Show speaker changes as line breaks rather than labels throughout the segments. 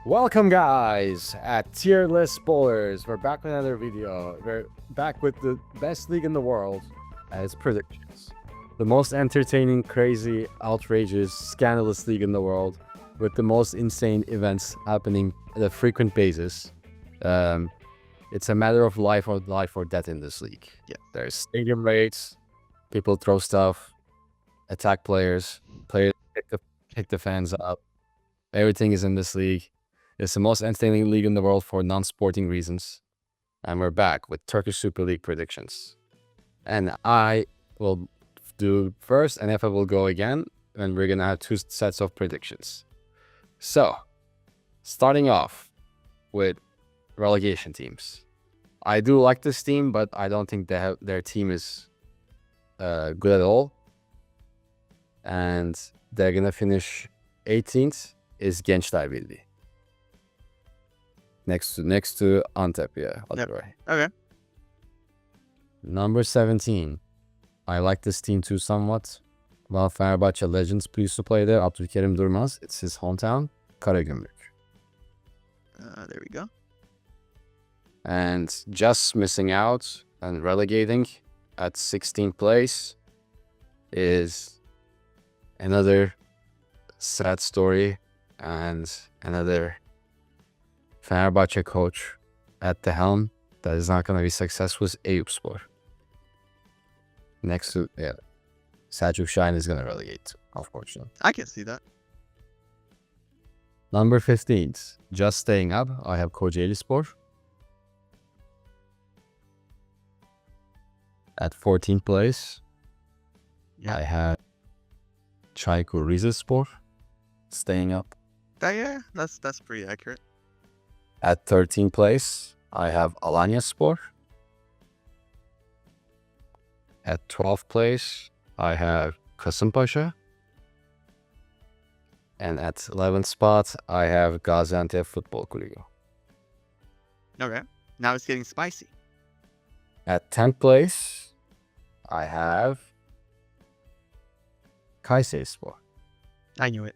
Welcome guys at Tier List Spoilers. We're back with another video. We're back with the best league in the world as predictions. The most entertaining, crazy, outrageous, scandalous league in the world with the most insane events happening at a frequent basis. It's a matter of life or death in this league.
Yeah.
There's stadium raids, people throw stuff, attack players pick the fans up. Everything is in this league. It's the most entertaining league in the world for non-sporting reasons. And we're back with Turkish Super League predictions. And I will do first, and Efe will go again, and we're going to have two sets of predictions. So, starting off with relegation teams. I do like this team, but I don't think their team is good at all. And they're going to finish 18th is Gençler Birliği. Next to Antep, yeah.
Yep. Okay.
Number 17. I like this team too somewhat. Well, Fenerbahçe legends used to play there. Abdülkerim Durmaz. It's his hometown. Karagümrük.
There we go.
And just missing out and relegating at 16th place is another sad story and another Fenerbahçe coach at the helm that is not going to be successful is Eyüpspor. Next to, Selçuk Şahin is going to relegate, unfortunately.
I can see that.
Number 15, just staying up, I have Kocaelispor. At 14th place,
Yeah.
I have Çaykur Rizespor, staying up.
Yeah, that's pretty accurate.
At 13th place, I have Alanyaspor. At 12th place, I have Kasımpaşa. And at 11th spot, I have Gaziantep Futbol Kulübü.
Okay. Now it's getting spicy.
At 10th place, I have Kayserispor.
I knew it.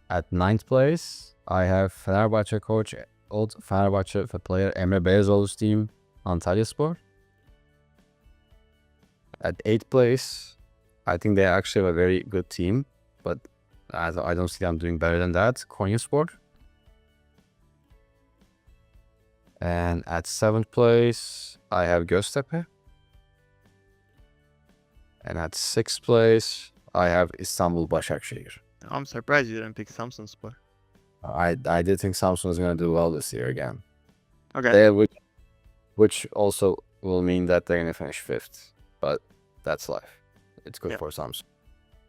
At 9th place, I have Fenerbahçe coach, old Fenerbahçe player Emre Belezoğlu's team, Antalyaspor. At 8th place, I think they actually have a very good team, but I don't see them doing better than that, Konyaspor. And at 7th place, I have Göztepe. And at 6th place, I have Istanbul Başakşehir.
I'm surprised you didn't pick Samsunspor.
I did think Samsung was going to do well this year again.
Okay.
Which also will mean that they're going to finish 5th. But that's life. It's good for Samsung.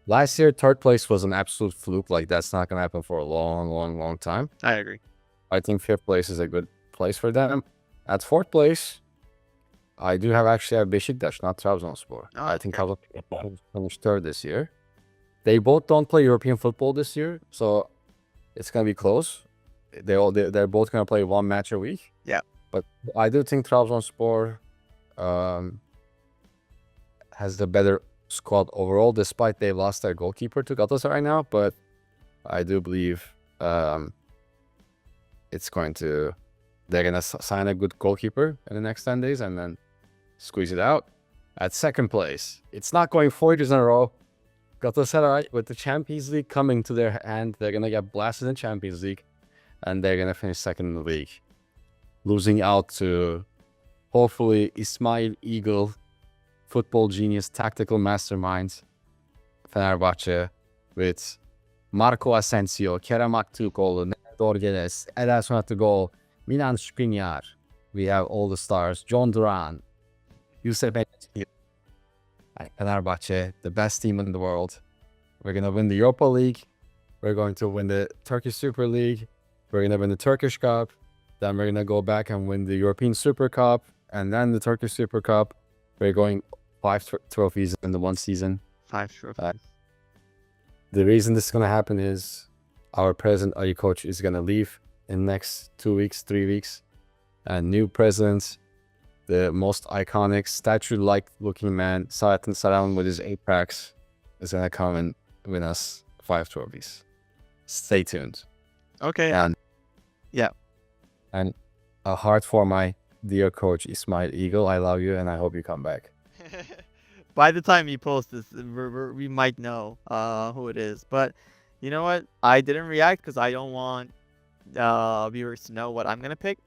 Last year, 3rd place was an absolute fluke. Like, that's not going to happen for a long time.
I agree.
I think 5th place is a good place for them. At 4th place, I do have Beşiktaş, not Trabzonspor.
Oh,
I think
okay.
Trabzonspor finished 3rd this year. They both don't play European football this year, so it's going to be close. They're both going to play one match a week.
Yeah.
But I do think Trabzonspor has the better squad overall, despite they lost their goalkeeper to Galatasaray right now. But I do believe they're going to sign a good goalkeeper in the next 10 days and then squeeze it out. At 2nd place, it's not going 4 years in a row. Galatasaray, with the Champions League coming to their hand, they're going to get blasted in Champions League and they're going to finish 2nd in the league. Losing out to, hopefully, Ismail Eagle, football genius, tactical mastermind, Fenerbahçe, with Marco Asensio, Kerem Aktürkoğlu, Dorgeles, Ederson at the goal, Milan Skriniar. We have all the stars, John Duran, Yusuf Enes'i. Fenerbahçe, the best team in the world. We're going to win the Europa League. We're going to win the Turkish Super League. We're going to win the Turkish Cup. Then we're going to go back and win the European Super Cup. And then the Turkish Super Cup. We're going 5 trophies in the one season.
5 trophies.
The reason this is going to happen is our president, our coach, is going to leave in the next 2 weeks, 3 weeks. And new president, the most iconic statue-like looking man, Saadettin Saran with his apex, is going to come and win us 5 trophies. Stay tuned.
Okay.
And
Yeah.
And a heart for my dear coach Ismail Eagle. I love you and I hope you come back.
By the time you post this, we might know who it is. But you know what? I didn't react because I don't want viewers to know what I'm gonna pick.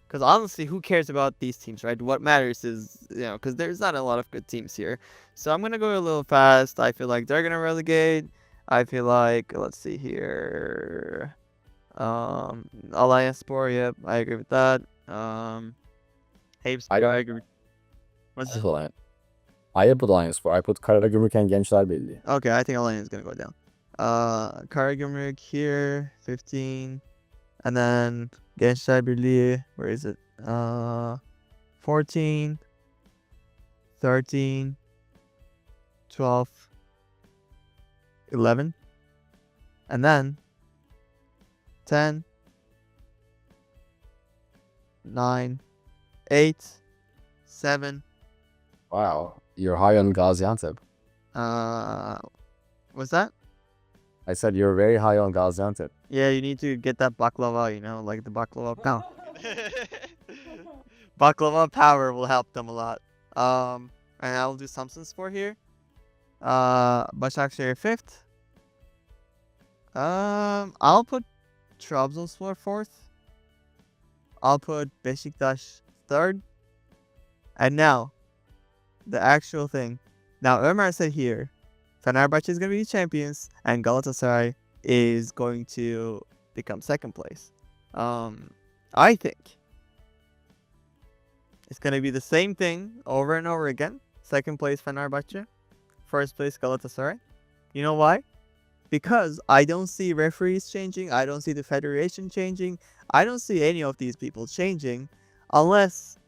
Because honestly, who cares about these teams, right? What matters is, because there's not a lot of good teams here. So I'm gonna go a little fast. I feel like they're gonna relegate. I feel like, let's see here. Alliance Sport, yep, I agree with that. Habes,
I don't-
I agree. What's
Nasıl olan? I put Alliance Spor. I put Karagümrük and Gençler Birliği.
Okay, I think Alliance is gonna go down. Karagümrük here, 15. And then Gençler Birliği, where is it? 14, 13, 12, 11. And then 10, 9, 8, 7.
Wow. You're high on Gaziantep.
What's that?
I said you're very high on Gaziantep.
Yeah, you need to get that baklava, like the baklava power. Baklava power will help them a lot. And I'll do Samsunspor here. Başakşehir 5th. I'll put Trabzonspor 4th. I'll put Beşiktaş 3rd. And now, the actual thing. Now, Ömer said here, Fenerbahçe is going to be champions, and Galatasaray is going to become 2nd place. I think it's going to be the same thing over and over again. 2nd place Fenerbahçe, 1st place Galatasaray. You know why? Because I don't see referees changing. I don't see the federation changing. I don't see any of these people changing, unless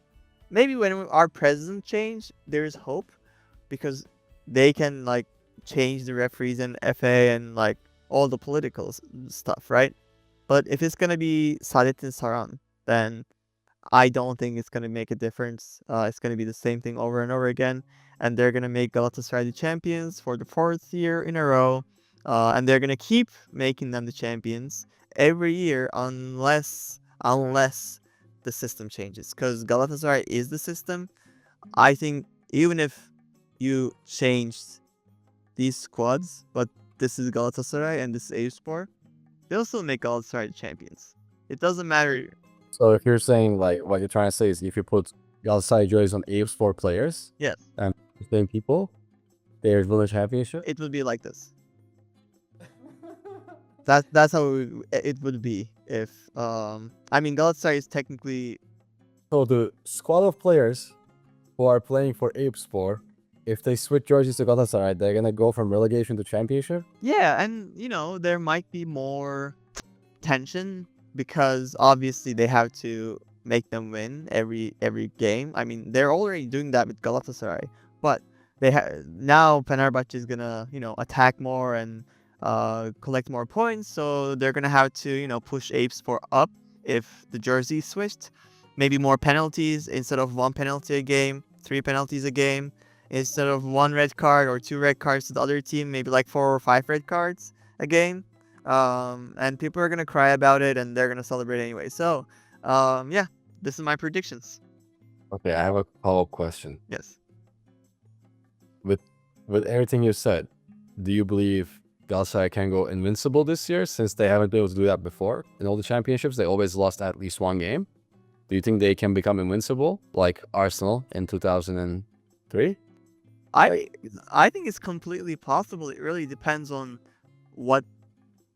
maybe when our president change, there's hope, because they can change the referees and FA and all the political stuff, right? But if it's gonna be Saadettin Saran, then I don't think it's gonna make a difference. It's gonna be the same thing over and over again, and they're gonna make Galatasaray the champions for the 4th year in a row, and they're gonna keep making them the champions every year unless the system changes. Because Galatasaray is the system. I think even if you changed these squads, but this is Galatasaray and this is Eyüpspor, they'll still make Galatasaray the champions. It doesn't matter.
So if you're saying what you're trying to say is if you put Galatasaray jerseys on Eyüpspor players,
Yes,
and the same people, they're win the championship.
it would be like this. That's how it would be if I mean, Galatasaray is technically,
So the squad of players who are playing for Eyüpspor, if they switch jerseys to Galatasaray, they're gonna go from relegation to championship.
yeah, and there might be more tension because obviously they have to make them win every game. I mean, they're already doing that with Galatasaray, but now Fenerbahçe is gonna attack more and collect more points, so they're gonna have to push Eyüpspor up if the jersey switched. Maybe more penalties instead of 1 penalty a game, 3 penalties a game. Instead of 1 red card or 2 red cards to the other team, maybe 4 or 5 red cards a game. And people are gonna cry about it, and they're gonna celebrate anyway. So, yeah, this is my predictions.
Okay, I have a follow-up question.
Yes.
With everything you said, do you believe Galatasaray can go invincible this year since they haven't been able to do that before in all the championships? They always lost at least 1 game. Do you think they can become invincible like Arsenal in 2003?
I think it's completely possible. It really depends on what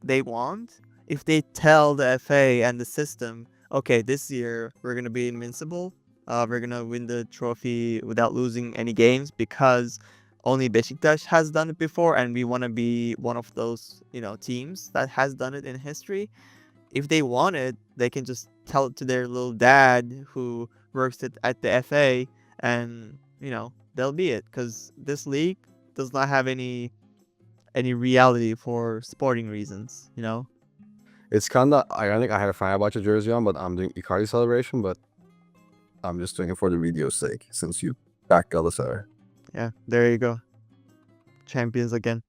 they want. If they tell the FA and the system, okay, this year we're gonna be invincible, we're gonna win the trophy without losing any games because only Beşiktaş has done it before, and we want to be one of those teams that has done it in history. If they want it, they can just tell it to their little dad who works at the FA, and they'll be it, because this league does not have any reality for sporting reasons.
It's kind of ironic. I had a Fenerbahçe jersey on, but I'm doing Icardi celebration, but I'm just doing it for the video's sake since you back Galatasaray.
Yeah, there you go. Champions again.